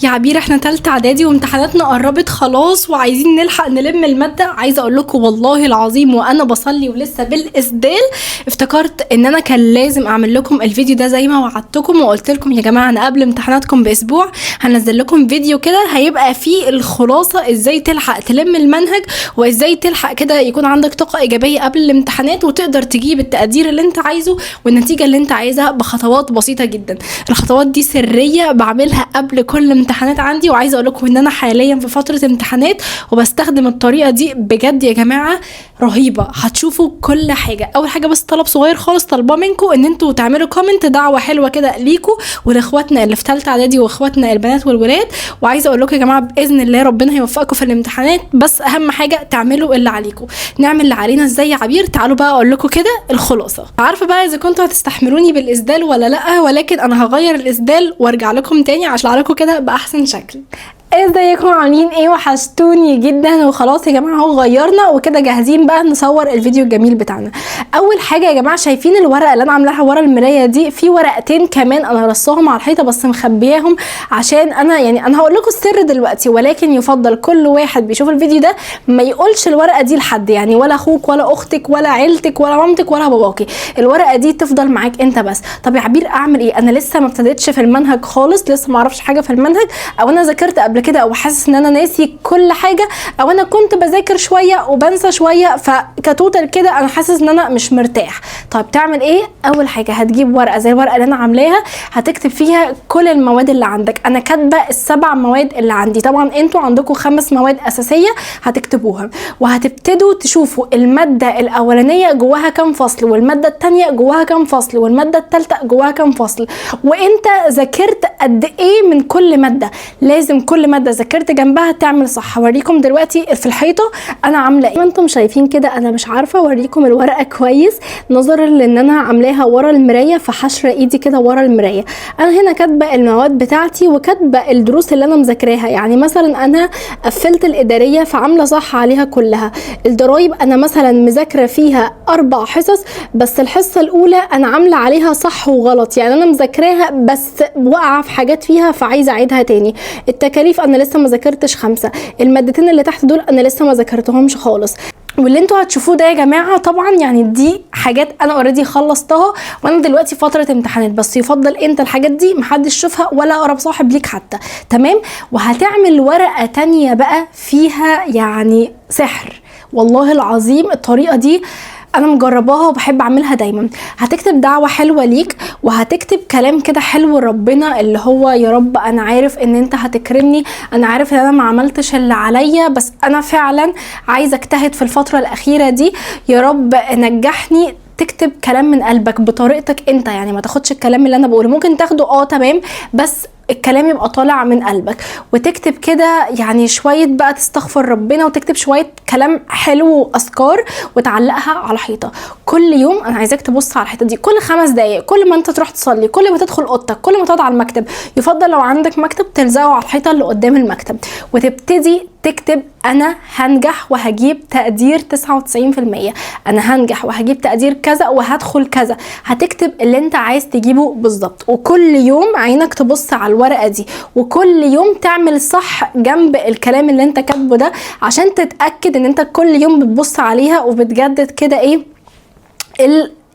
يا عبير احنا تالتة اعدادي وامتحاناتنا قربت خلاص وعايزين نلحق نلم المادة. عايزة اقول لكم والله العظيم وانا بصلي ولسه بالاسدال افتكرت ان انا كان لازم اعمل لكم الفيديو ده زي ما وعدتكم وقلت لكم يا جماعة انا قبل امتحاناتكم باسبوع هنزل لكم فيديو كده هيبقى فيه الخلاصة ازاي تلحق تلم المنهج وازاي تلحق كده يكون عندك طاقة ايجابية قبل الامتحانات وتقدر تجيب التقدير اللي انت عايزه والنتيجة اللي انت عايزها بخطوات بسيطة جدا. الخطوات دي سرية بعملها قبل كل امتحانات عندي، وعايزه اقول لكم ان انا حاليا في فتره امتحانات وبستخدم الطريقه دي بجد يا جماعه رهيبه. هتشوفوا كل حاجه. اول حاجه بس طلب صغير خالص طالباه منكم ان انتوا تعملوا كومنت دعوه حلوه كده ليكم ولاخواتنا اللي في ثالثه اعدادي واخواتنا البنات والولاد. وعايزه اقول لكم يا جماعه باذن الله ربنا هيوفقكم في الامتحانات، بس اهم حاجه تعملوا اللي عليكم. نعمل اللي علينا ازاي يا عبير؟ تعالوا بقى اقول لكم كده الخلاصه. عارفه بقى اذا كنتوا هتستحملوني بالاسدال ولا لا، ولكن انا هغير الاسدال وارجع لكم تاني عشان لكم كده باحسن شكل. ازيكم عاملين ايه؟ وحشتوني جدا. وخلاص يا جماعه اهو غيرنا وكده جاهزين بقى نصور الفيديو الجميل بتاعنا. اول حاجه يا جماعه شايفين الورقه اللي انا عاملاها ورا المرايه دي؟ في ورقتين كمان انا رصاهم على الحيطه بس مخبياهم عشان انا هقول لكم السر دلوقتي، ولكن يفضل كل واحد بيشوف الفيديو ده ما يقولش الورقه دي لحد، يعني ولا اخوك ولا اختك ولا عيلتك ولا مامتك ولا باباكي. الورقه دي تفضل معاك انت بس. طب يا عبير اعمل ايه؟ انا لسه ما ابتديتش في المنهج خالص، لسه ما اعرفش حاجه في المنهج، او انا ذاكرت قبل كده او حاسس ان انا ناسي كل حاجه، او انا كنت بذاكر شويه وبنسى شويه، فكتوتال كده انا حاسس ان انا مش مرتاح. طيب تعمل ايه؟ اول حاجه هتجيب ورقه زي الورقه اللي انا عاملاها هتكتب فيها كل المواد اللي عندك. انا كاتبه ال7 مواد اللي عندي، طبعا انتوا عندكم 5 مواد اساسيه هتكتبوها، وهتبتدوا تشوفوا الماده الاولانيه جواها كام فصل، والماده الثانيه جواها كام فصل، والماده الثالثه جواها كام فصل، وانت ذاكرت قد ايه من كل ماده. لازم كل ماده ذاكرت جنبها تعمل صح. هوريكم دلوقتي في الحيطه انا عامله ايه. انتم شايفين كده انا مش عارفه اوريكم الورقه كويس نظرا لان انا عاملاها ورا المرايه فحشره ايدي كده ورا المرايه. انا هنا كاتبه المواد بتاعتي وكاتبه الدروس اللي انا مذاكراها، يعني مثلا انا قفلت الاداريه فعامله صح عليها كلها. الضرايب انا مثلا مذاكره فيها 4 حصص بس الحصه الاولى انا عامله عليها صح وغلط، يعني انا مذاكراها بس واقعه في حاجات فيها فعايزه اعيدها تاني. التكاليف انا لسه ما ذاكرتش 5. المادتين اللي تحت دول انا لسه ما ذاكرتهمش خالص. واللي انتوا هتشوفوه ده يا جماعه طبعا يعني دي حاجات انا اوريدي خلصتها وانا دلوقتي فتره امتحانات، بس يفضل انت الحاجات دي محدش يشوفها ولا اقرب صاحب ليك حتى، تمام؟ وهتعمل ورقه تانية بقى فيها يعني سحر والله العظيم. الطريقه دي انا مجرباها وبحب اعملها دايما. هتكتب دعوه حلوه ليك وهتكتب كلام كده حلو لربنا اللي هو يا رب انا عارف ان انت هتكرمني، انا عارف ان انا ما عملتش اللي عليا بس انا فعلا عايزه اجتهد في الفتره الاخيره دي، يا رب نجحني. تكتب كلام من قلبك بطريقتك انت، يعني ما تاخدش الكلام اللي انا بقوله، ممكن تاخده تمام بس الكلام يبقى طالع من قلبك. وتكتب كده يعني شويه بقى تستغفر ربنا وتكتب شويه كلام حلو واذكار وتعلقها على الحيطه كل يوم. انا عايزاك تبص على الحيطه دي كل 5 دقايق، كل ما انت تروح تصلي، كل ما تدخل اوضتك، كل ما تقعد على المكتب. يفضل لو عندك مكتب تلزقه على الحيطه اللي قدام المكتب وتبتدي تكتب انا هنجح وهجيب تقدير 99%، انا هنجح وهجيب تقدير كذا وهدخل كذا. هتكتب اللي انت عايز تجيبه بالظبط، وكل يوم عينك تبص على الورقه دي وكل يوم تعمل صح جنب الكلام اللي انت كاتبه ده عشان تتاكد ان انت كل يوم بتبص عليها وبتجدد كده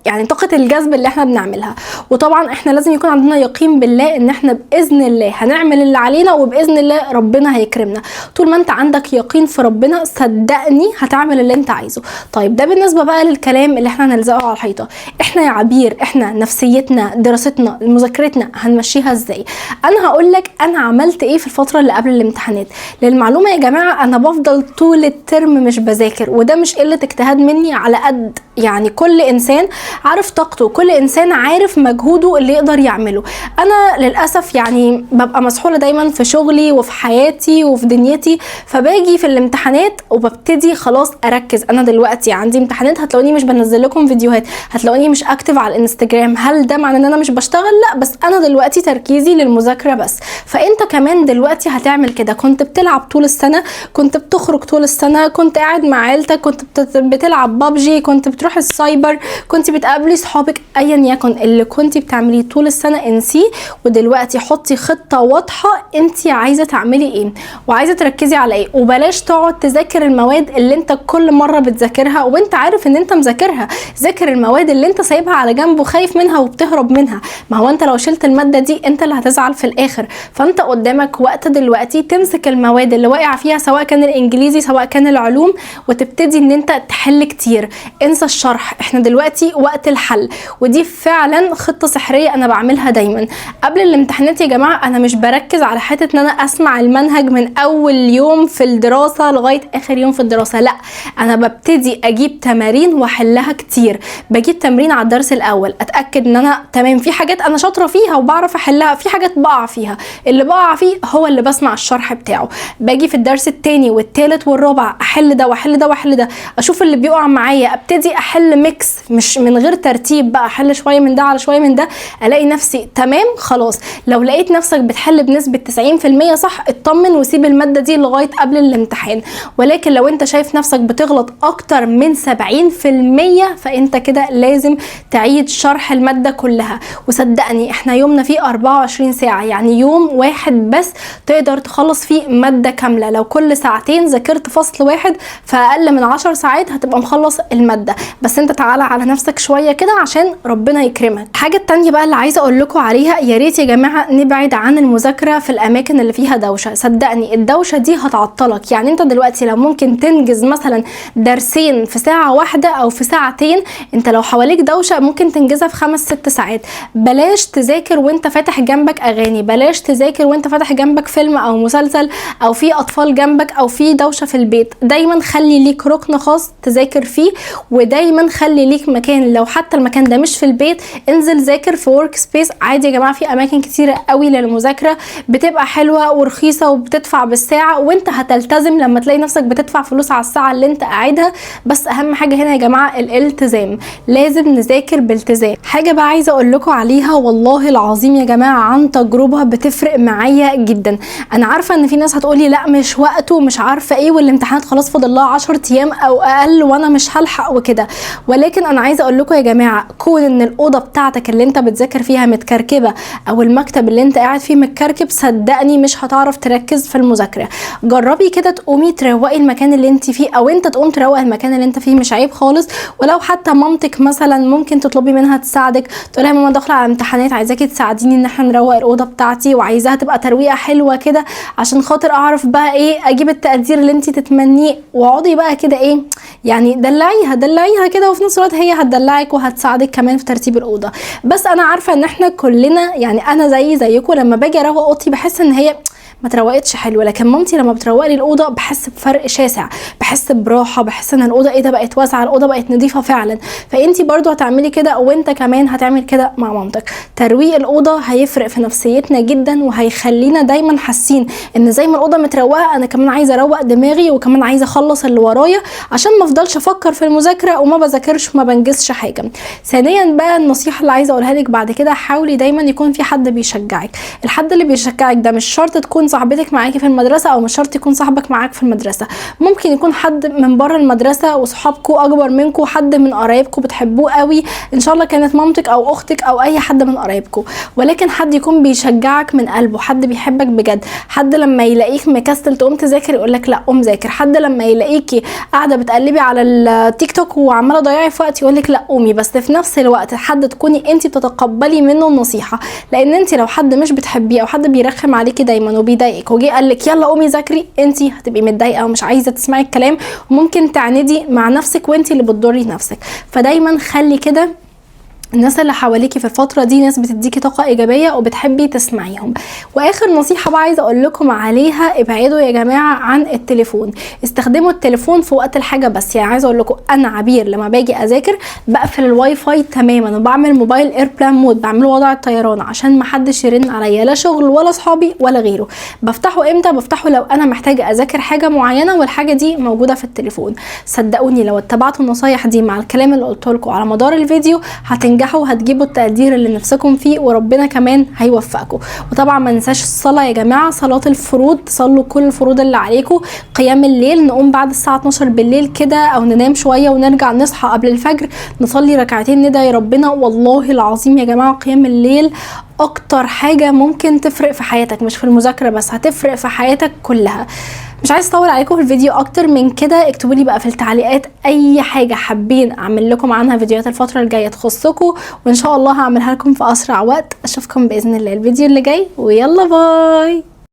يعني طاقة الجذب اللي احنا بنعملها. وطبعا احنا لازم يكون عندنا يقين بالله ان احنا باذن الله هنعمل اللي علينا وباذن الله ربنا هيكرمنا. طول ما انت عندك يقين في ربنا صدقني هتعمل اللي انت عايزه. طيب ده بالنسبة بقى للكلام اللي احنا هنلزقه على الحيطة. احنا يا عبير احنا نفسيتنا دراستنا مذاكرتنا هنمشيها ازاي؟ انا هقول لك انا عملت ايه في الفترة اللي قبل الامتحانات. للمعلومة يا جماعة انا بفضل طول الترم مش بذاكر، وده مش قلة اجتهاد مني، على قد يعني كل انسان عارف طاقته، كل انسان عارف مجهوده اللي يقدر يعمله. انا للاسف يعني ببقى مسحوله دايما في شغلي وفي حياتي وفي دنيتي، فباجي في الامتحانات وببتدي خلاص اركز. انا دلوقتي عندي امتحانات هتلاقوني مش بنزل لكم فيديوهات، هتلاقوني مش اكتف على الانستجرام. هل ده معناه ان انا مش بشتغل؟ لا، بس انا دلوقتي تركيزي للمذاكره بس. فانت كمان دلوقتي هتعمل كده. كنت بتلعب طول السنه، كنت بتخرج طول السنه، كنت قاعد مع عيلتك، كنت بتلعب بابجي، كنت بتروح السايبر، كنت تقابلي صحابك ايا يكن اللي كنتي بتعمليه طول السنه انسيه، ودلوقتي حطي خطه واضحه انت عايزه تعملي ايه وعايزه تركزي على ايه، وبلاش تقعد تذاكر المواد اللي انت كل مره بتذاكرها وانت عارف ان انت مذاكرها. ذاكر المواد اللي انت سايبها على جنب وخايف منها وبتهرب منها. ما هو انت لو شلت الماده دي انت اللي هتزعل في الاخر. فانت قدامك وقت دلوقتي تمسك المواد اللي واقع فيها، سواء كان الانجليزي سواء كان العلوم، وتبتدي ان انت تحل كتير. انسى الشرح، احنا دلوقتي وقت الحل. ودي فعلا خطه سحريه انا بعملها دايما قبل الامتحانات يا جماعه. انا مش بركز على حته ان انا اسمع المنهج من اول يوم في الدراسه لغايه اخر يوم في الدراسه، لا، انا ببتدي اجيب تمارين واحلها كتير. بجيب تمرين على الدرس الاول، اتاكد ان انا تمام في حاجات انا شاطره فيها وبعرف احلها، في حاجات بقع فيها، اللي بقع فيه هو اللي بسمع الشرح بتاعه. باجي في الدرس الثاني والثالث والرابع احل ده واحل ده واحل ده، اشوف اللي بيقع معايا، ابتدي احل ميكس مش من غير ترتيب بقى، احل شويه من ده على شويه من ده، الاقي نفسي تمام خلاص. لو لقيت نفسك بتحل بنسبه 90% صح، اطمن وسيب الماده دي لغايه قبل الامتحان. ولكن لو انت شايف نفسك بتغلط اكتر من 70% فانت كده لازم تعيد شرح الماده كلها. وصدقني احنا يومنا فيه 24 ساعه، يعني يوم واحد بس تقدر تخلص فيه ماده كامله. لو كل ساعتين ذاكرت فصل واحد فاقل من 10 ساعات هتبقى مخلص الماده. بس انت تعالى على نفسك شويه كده عشان ربنا يكرمك. الحاجه التانية بقى اللي عايزه اقول لكم عليها، يا ريت يا جماعه نبعد عن المذاكره في الاماكن اللي فيها دوشه. صدقني الدوشه دي هتعطلك. يعني انت دلوقتي لو ممكن تنجز مثلا درسين في ساعه واحده او في ساعتين، انت لو حواليك دوشه ممكن تنجزها في 5-6 ساعات. بلاش تذاكر وانت فاتح جنبك اغاني، بلاش تذاكر وانت فاتح جنبك فيلم او مسلسل او في اطفال جنبك او في دوشه في البيت. دايما خلي ليك ركن خاص تذاكر فيه، ودايما خلي ليك مكان، لو حتى المكان ده مش في البيت انزل ذاكر في ورك سبيس عادي. يا جماعه في اماكن كتيره قوي للمذاكره بتبقى حلوه ورخيصه وبتدفع بالساعه، وانت هتلتزم لما تلاقي نفسك بتدفع فلوس على الساعه اللي انت قاعدها. بس اهم حاجه هنا يا جماعه الالتزام، لازم نذاكر بالتزام. حاجه بقى عايزه اقول لكم عليها والله العظيم يا جماعه عن تجربه بتفرق معايا جدا. انا عارفه ان في ناس هتقولي لا مش وقته ومش عارفه ايه والامتحانات خلاص فاضل لها 10 ايام او اقل وانا مش هلحق وكده، ولكن انا عايزه اقول لكم يا جماعه كون ان الاوضه بتاعتك اللي انت بتذاكر فيها متكركبه او المكتب اللي انت قاعد فيه متكركب، صدقني مش هتعرف تركز في المذاكره. جربي كده تقومي تروقي المكان اللي انت فيه، او انت تقوم تروق المكان اللي انت فيه، مش عيب خالص. ولو حتى مامتك مثلا ممكن تطلبي منها تساعدك، تقولها ماما داخله على امتحانات عايزاكي تساعديني ان احنا نروق الاوضه بتاعتي وعايزاها تبقى ترويقه حلوه كده عشان خاطر اعرف بقى ايه اجيب التقدير اللي انت تتمنيه. واقعدي بقى كده ايه يعني دلعيها كده، وفي نفس الوقت هي هتدلعك وهتساعدك كمان في ترتيب الاوضه. بس انا عارفه ان احنا كلنا يعني انا زيكم لما باجي اروق اوضتي بحس ان هي ما تروقتش حلو، لكن مامتي لما بتروق لي الاوضه بحس بفرق شاسع، بحس براحه، بحس ان الاوضه ايه ده بقت واسعه، الاوضه بقت نظيفه فعلا. فانتي برضو هتعملي كده وانت كمان هتعمل كده مع مامتك. ترويق الاوضه هيفرق في نفسيتنا جدا وهيخلينا دايما حاسين ان زي ما الاوضه متروقه انا كمان عايزه اروق دماغي وكمان عايزه اخلص اللي ورايا عشان ما افضلش افكر في المذاكره وما بذاكرش وما بنجزش حاجه. ثانيا بقى النصيحه اللي عايزه اقولها لك بعد كده، حاولي دايما يكون في حد بيشجعك. الحد اللي بيشجعك ده مش شرط تكون صاحبتك معاكي في المدرسه او مش شرط يكون صاحبك معاك في المدرسه، ممكن يكون حد من بره المدرسه وصحابكم اكبر منكم، حد من قرايبكم بتحبوه قوي، ان شاء الله كانت مامتك او اختك او اي حد من قرايبكم، ولكن حد يكون بيشجعك من قلبه، حد بيحبك بجد. حد لما يلاقيك مكسل تقوم تذاكر يقول لك لا قوم ذاكر. حد لما يلاقيكي قاعده بتقلبي على التيك توك وعماله تضيعي في وقت يقول لك لا قومي. بس في نفس الوقت حد تكوني انت بتتقبلي منه النصيحه، لان انت لو حد مش بتحبيه او حد بيرخم عليكي دايما وبيضايقك وجي قال لك يلا قومي ذاكري، انت هتبقي متضايقه ومش عايزه تسمعي الكلام، وممكن تعندي مع نفسك وانت اللي بتضري نفسك. فدايما خلي كده الناس اللي حواليكي في الفتره دي ناس بتديكي طاقه ايجابيه وبتحبي تسمعيهم. واخر نصيحه بقى عايزه اقول لكم عليها، ابعدوا يا جماعه عن التليفون. استخدموا التليفون في وقت الحاجه بس. يعني عايزه اقول لكم انا عبير لما باجي اذاكر بقفل الواي فاي تماما وبعمل موبايل ايربلان مود، بعمله وضع الطيران عشان ما حدش يرن عليا لا شغل ولا اصحابي ولا غيره. بفتحه امتى؟ بفتحه لو انا محتاجه اذاكر حاجه معينه والحاجه دي موجوده في التليفون. صدقوني لو اتبعتوا النصايح دي مع الكلام اللي قلته لكم على مدار الفيديو هتنجحوا وهتجيبوا التقدير اللي نفسكم فيه، وربنا كمان هيوفقكم. وطبعا ما ننساش الصلاه يا جماعه، صلاه الفروض، تصلوا كل الفروض اللي عليكم. قيام الليل، نقوم بعد الساعه 12 بالليل كده او ننام شويه ونرجع نصحى قبل الفجر نصلي ركعتين ندعي ربنا. والله العظيم يا جماعه قيام الليل اكتر حاجه ممكن تفرق في حياتك، مش في المذاكره بس، هتفرق في حياتك كلها. مش عايز اطول عليكم في الفيديو اكتر من كده، اكتبوا لي بقى في التعليقات اي حاجه حابين اعمل لكم عنها فيديوهات الفتره الجايه تخصكم، وان شاء الله هعملها لكم في اسرع وقت. اشوفكم باذن الله الفيديو اللي جاي، ويلا باي.